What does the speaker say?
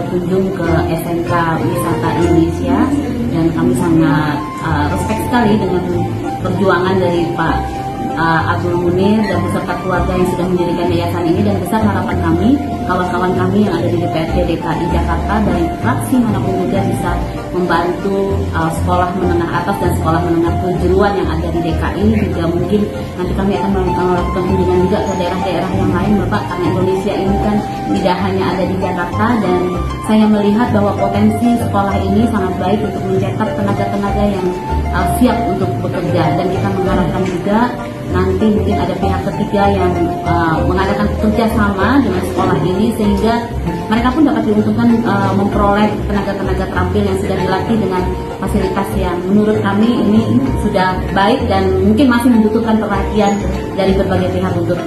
berkunjung ke SMK Wisata Indonesia, dan kami sangat respect sekali dengan perjuangan dari Pak Abdul Munir dan beserta keluarga yang sudah mendirikan yayasan ini, dan besar harapan kami, kawan-kawan kami yang ada di DPRD DKI Jakarta dari fraksi manapun juga bisa membantu sekolah menengah atas dan sekolah menengah kejuruan yang ada di DKI. Juga mungkin nanti kami akan melakukan kunjungan juga ke daerah-daerah yang lain, Bapak, karena Indonesia ini kan tidak hanya ada di Jakarta, dan saya melihat bahwa potensi sekolah ini sangat baik untuk mencetak tenaga-tenaga yang siap untuk bekerja, dan kita mengharapkan juga nanti mungkin ada pihak ketiga yang mengadakan kerjasama dengan sekolah ini, sehingga mereka pun dapat diuntungkan memperoleh tenaga-tenaga terampil yang sudah dilatih dengan fasilitas yang menurut kami ini sudah baik dan mungkin masih membutuhkan perhatian dari berbagai pihak untuk